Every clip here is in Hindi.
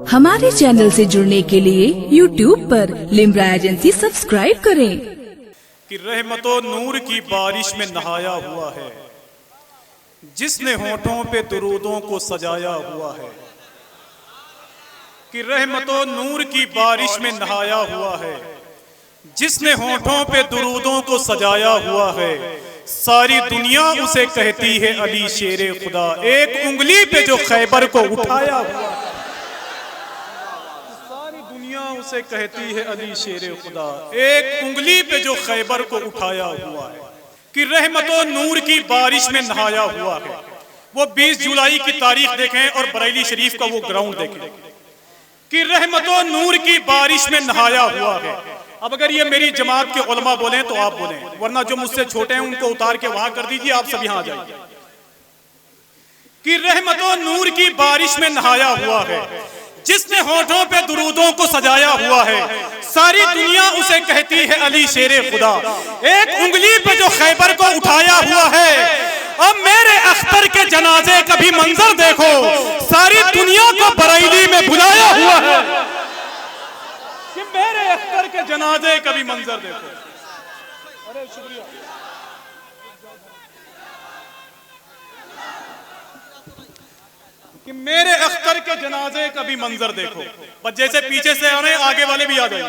हमारे चैनल से जुड़ने के लिए YouTube पर लिम्रा एजेंसी सब्सक्राइब करें। कि रहमतो नूर की बारिश में नहाया हुआ है जिसने होठों पे दुरूदों को सजाया हुआ है। कि रहमतो नूर की बारिश में नहाया हुआ है जिसने होठों पे दुरूदों को सजाया हुआ है। सारी दुनिया उसे कहती है अली शेरे खुदा, एक उंगली पे जो खैबर को उठाया हुआ है। सारी दुनिया उसे कहती है अली शेरे खुदा, एक उंगली पे जो खैबर को उठाया हुआ है। कि रहमतो नूर की बारिश में नहाया हुआ है। वो 20 जुलाई की तारीख देखें और बरेली शरीफ का वो ग्राउंड देखें। कि रहमतो नूर की बारिश में नहाया हुआ है। अब अगर ये मेरी जमात के उलमा बोले तो आप बोले, वरना जो मुझसे छोटे हैं उनको उतार के वहां कर दीजिए, आप सब यहां आ जाइए। कि रहमतो नूर की बारिश में नहाया हुआ है जिसने होठों पे दुरूदों को सजाया हुआ है। सारी दुनिया उसे कहती है अली शेरे खुदा, एक उंगली पे जो खैबर को उठाया हुआ है। अब मेरे अख्तर के जनाजे का भी मंजर देखो, सारी दुनिया को बरेली में बुलाया हुआ है। कि मेरे अख्तर के जनाजे का भी मंजर देखो। अरे शुक्रिया। कि मेरे अख्तर के जनाजे का भी मंजर देखो। बस जैसे पीछे से आ रहे हैं आगे वाले भी आ जाइए।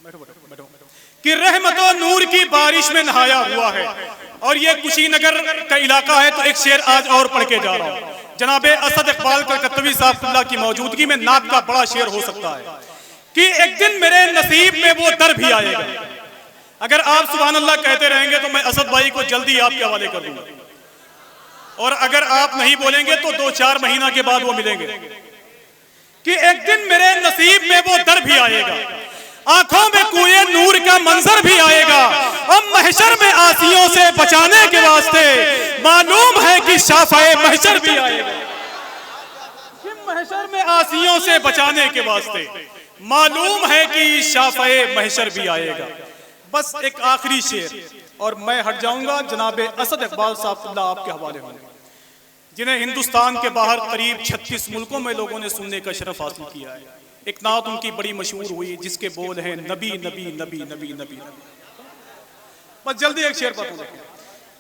बैठो बैठो बैठो। कि रहमतो नूर की बारिश में नहाया हुआ है। और ये कुशीनगर का इलाका है तो एक शेर आज और पढ़ के जा रहा हूं। जनाबे असद इकबाल कलकत्तवी साहब की मौजूदगी में नात का बड़ा शेर हो सकता है। कि एक दिन मेरे नसीब में वो दर भी आएगा। अगर आप सुभान अल्लाह कहते रहेंगे तो मैं असद भाई को जल्दी आपके हवाले कर दूंगा, और अगर आप नहीं बोलेंगे तो 2-4 महीना के बाद वो मिलेंगे। कि एक दिन मेरे नसीब में वो दर भी आएगा, आंखों में कुएं नूर का मंजर भी आएगा। अब महशर में आसियों से बचाने के वास्ते मालूम है कि शाफ़ाए महशर भी आएगा। कि महशर में आसियों से बचाने के वास्ते मालूम है कि शाफ़ाए महशर भी आएगा। बस एक आखिरी शेर और मैं हट जाऊंगा। जनाबे असद इकबाल साहब आपके हवाले होंगे, जिन्हें हिंदुस्तान के बाहर करीब 36 मुल्कों में लोगों ने सुनने का शरफ हासिल किया है। एक नात उनकी बड़ी मशहूर हुई जिसके बोल हैं नबी नबी नबी नबी नबी। बस जल्दी एक शेर पढ़ूंगा।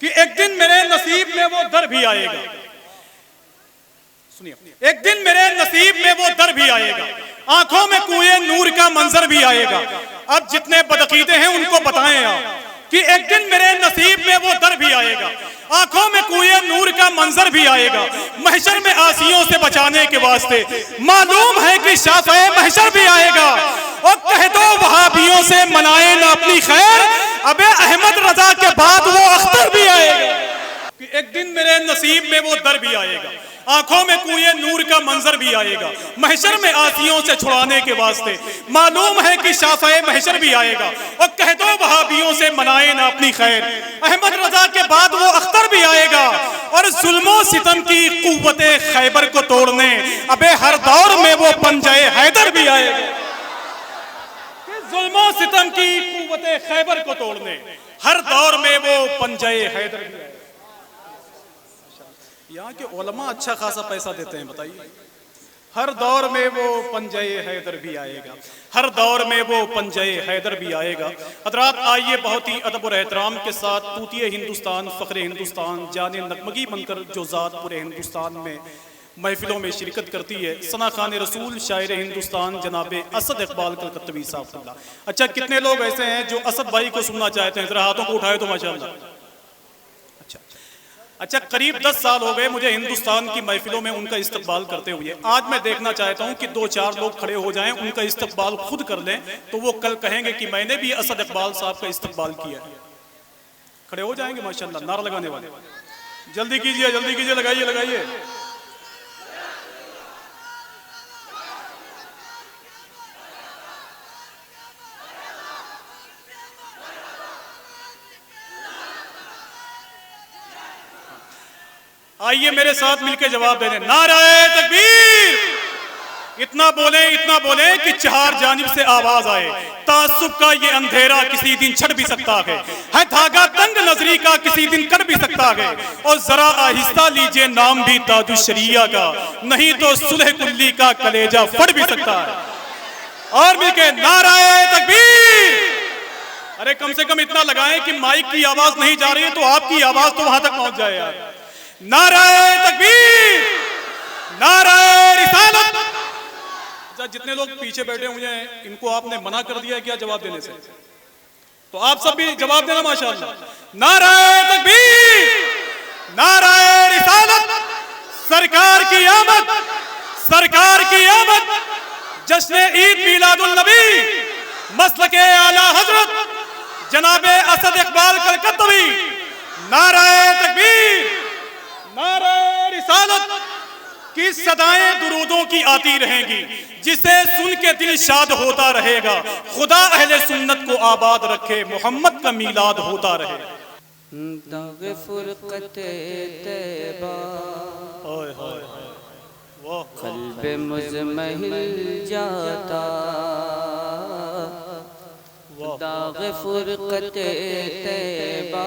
कि एक दिन मेरे नसीब में वो दर भी आएगा। सुनिए, एक दिन मेरे नसीब में वो दर भी आएगा, आंखों में कुएं नूर का मंजर भी आएगा। अब जितने बदअकीदे हैं उनको बताएं आप कि एक दिन मेरे नसीब में वो दर भी आएगा, आंखों में कुएं नूर का मंजर भी आएगा। महशर में आसियों से बचाने के वास्ते मालूम है कि शाफ़ाए महशर भी आएगा। और कह दो वहाबियों से मनाए ना अपनी खैर, अबे अहमद रजा के बाद वो अख्तर भी आएगा। कि एक दिन मेरे नसीब में वो दर भी आएगा, आंखों में कुएं नूर का मंजर भी आएगा। महशर में आसियों से छुड़ाने के वास्ते मालूम है कि शाफ़ाए महशर भी आएगा। और कह दो वहाबियों से मनाए ना अपनी खैर, अहमद रजा के बाद वो अख्तर भी आएगा। और जुल्मो सितम की कुव्वते खैबर को तोड़ने अबे हर दौर में वो पंजाए हैदर भी आएगा। जुल्मो सितम की कुव्वते खैबर को तोड़ने हर दौर में वो पंजाए हैदर भी आएगा। यहाँ के उलमा अच्छा खासा पैसा देते हैं, बताइए। हर दौर में वो पंजाए हैदर भी आएगा, हर दौर में वो पंजाए हैदर भी आएगा। हज़रात आइए बहुत ही अदब और एहतराम के साथ तूतिए हिंदुस्तान, फ़ख्रे हिंदुस्तान, जाने नगमगी बनकर जो ज़ात पूरे हिंदुस्तान में महफिलों में शिरकत करती है, सना खान रसूल शायर हिंदुस्तान जनाबे असद इकबाल कलकत्तवी साहब। अच्छा, कितने लोग ऐसे हैं जो असद भाई को सुनना चाहते हैं? जरा हाथों को उठाए तो माशाअल्लाह। अच्छा, करीब 10 साल हो गए मुझे हिंदुस्तान की महफिलों में उनका इस्तकबाल करते हुए। आज मैं देखना चाहता हूं कि 2-4 लोग खड़े हो जाएं, उनका इस्तकबाल खुद कर लें, तो वो कल कहेंगे कि मैंने भी असद इकबाल साहब का इस्तकबाल किया है। खड़े हो जाएंगे माशाअल्लाह नारा लगाने वाले। जल्दी कीजिए, जल्दी कीजिए, लगाइए लगाइए। आइए मेरे साथ मिलकर जवाब देने, नाराए तकबीर। इतना बोले कि चार जानिब से आवाज आए। तासुब का ये अंधेरा किसी दिन छट भी सकता है। है धागा तंग नजरी का किसी दिन कर भी सकता है, और जरा आहिस्ता लीजिए नाम भी ताजुशरिया का, नहीं तो सुलह कुल्ली का कलेजा फट भी सकता है। और मिलके नाराए तकबीर। अरे कम से कम इतना लगाएं कि माइक की आवाज नहीं जा रही है तो आपकी आवाज तो वहां तक पहुंच जाए यार। नाराए तकबीर, नाराए रिसालत। अच्छा, जितने लोग पीछे बैठे हुए हैं इनको आपने मना कर दिया है क्या जवाब देने से? तो आप सब भी जवाब देना माशाअल्लाह। नाराए तकबीर, नाराए रिसालत। सरकार की आमद, सरकार की आमद। जश्न ईद मिलादुल नबी, मसलके आला हजरत जनाबे असद इकबाल कलकत्तवी। नाराए तकबीर, नाराए रिसालत की सदाएं दुरूदों की आती रहेंगी, जिसे सुन के दिल शाद होता रहेगा। खुदा अहले सुन्नत को आबाद रखे, मोहम्मद का मीलाद होता रहे। दाग़ फुरक़त तैबा, क़ल्ब मुज़महिल जाता। दाग़ फुरक़त तैबा,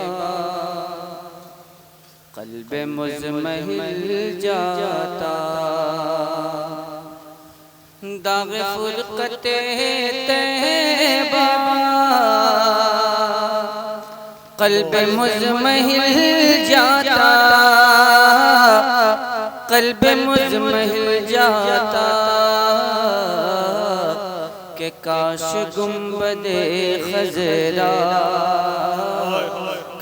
क़ल्ब मुज़महिल जाता। दाग़ फुरक़त तैबा, क़ल्ब मुज़महिल जाता। क़ल्ब मुज़महिल जाता के काश गुंबदे खज़रा,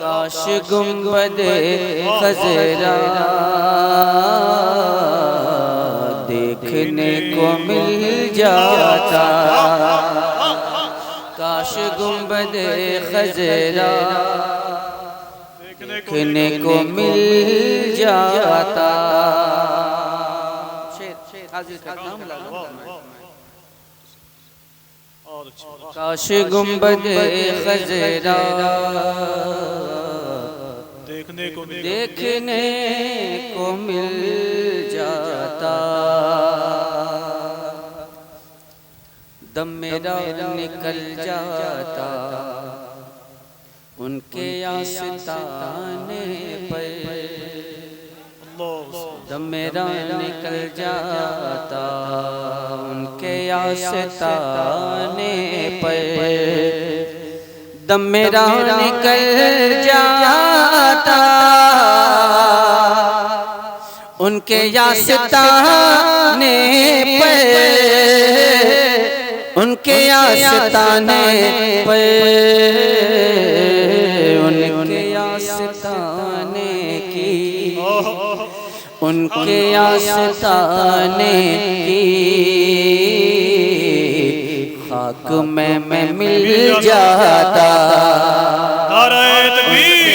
काश गुंबदे खज़रा देखने को मिल जाता। काश गुंबदे खज़रा देखने को मिल जाता। काश गुंबदे खज़रा देखने को मिल जाता। दम मेरा निकल जाता उनके आस्ताने पर। दम मेरा निकल जाता उनके आस्ताने पर। दम मेरा निकल जाता उनके आस्ताने पर। उनके आस्ताने पर, उनके आस्ताने की, उनके आस्ताने की खाक में मैं मिल जाता। नाराए तकबीर,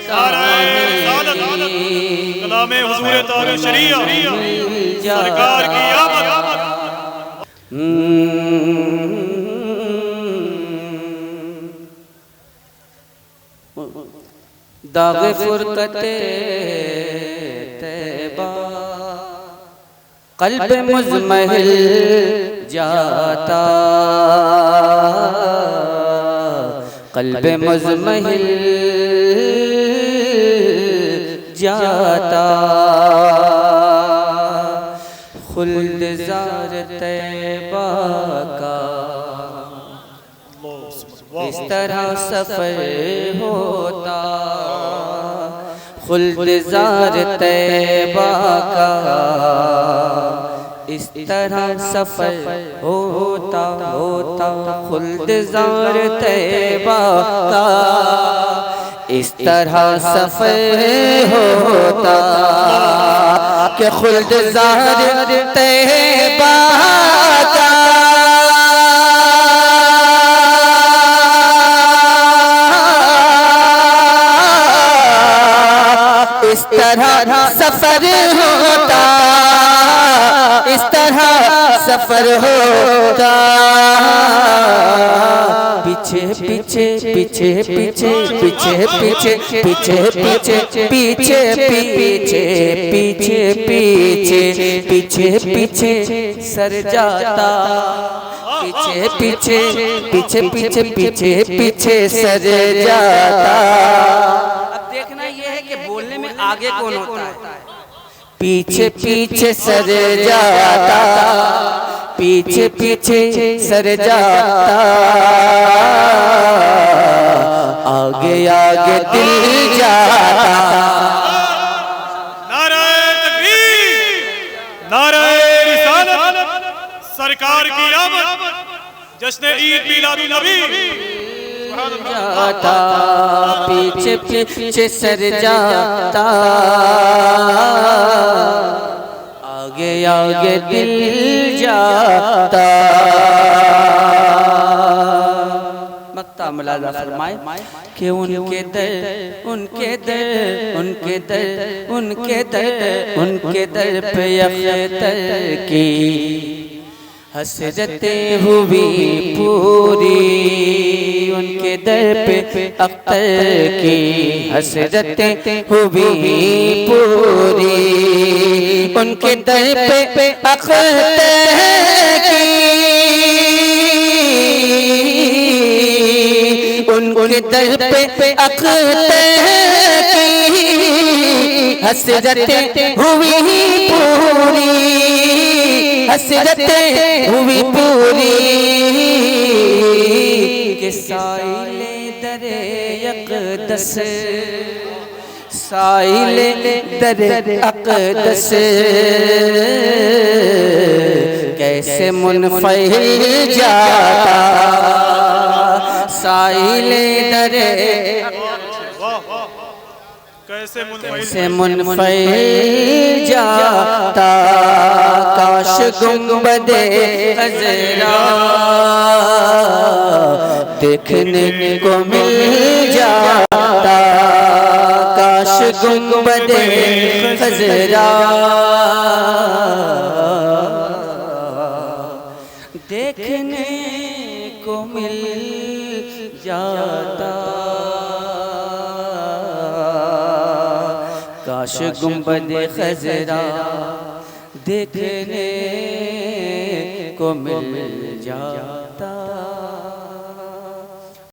नाराए रिसालत, कलामे हुजूर ताजुशरिया, सरकार की आमद। दाग़ फुरक़त तैबा, क़ल्ब मुज़महिल जाता। क़ल्ब मुज़महिल जाता। खुल्द ज़ार तैबा का इस तरह सफ़र होता। खुल्द ज़ार तैबा का इस तरह सफ़र होता। खुल्द ज़ार तैबा का इस तरह सफ़र होता कि खुल्द ज़ार तैबा का इस तरह सफर होता। इस तरह सफर होता। पीछे पीछे पीछे पीछे पीछे पीछे पीछे पीछे पीछे पीछे पीछे पीछे पीछे पीछे सर जाता। पीछे पीछे पीछे पीछे पीछे पीछे सर जाता। अब देखना ये है कि बोलने में आगे कौन होता है। पीछे पीछे सर जाता, पीछे पीछे सर जाता, आगे आगे दिल जाता। नाराए तकबीर, नाराए रिसालत, सरकार की आमद, जश्न ईद मिलादुन नबी जाता, पीछे पीछे सर जाता, आगे आगे दिल जाता। मक्ता मुलाजा फरमाए कि उनके दर उनके दर उनके दर उनके दर उनके दर पे अख्तर की हसरतें हुई पूरी। उनके दर पे अख्तर की हसरतें हुई पूरी। उनके दर पे अख्तर की उनके दर पे अख्तर की हसरतें हुई पूरी। हसरतें हुई पूरी के साइले दरे अक़दस, साइले दरे अक़दस कैसे मुनफ़िल जाता। साइले दरे कैसे मुनफ़िल जाता। काश गुंबदे खज़रा देखने को मिल जाता। काश गुंबदे खज़रा देखने को मिल जाता। काश गुंबदे खज़रा देखने को मिल जाता।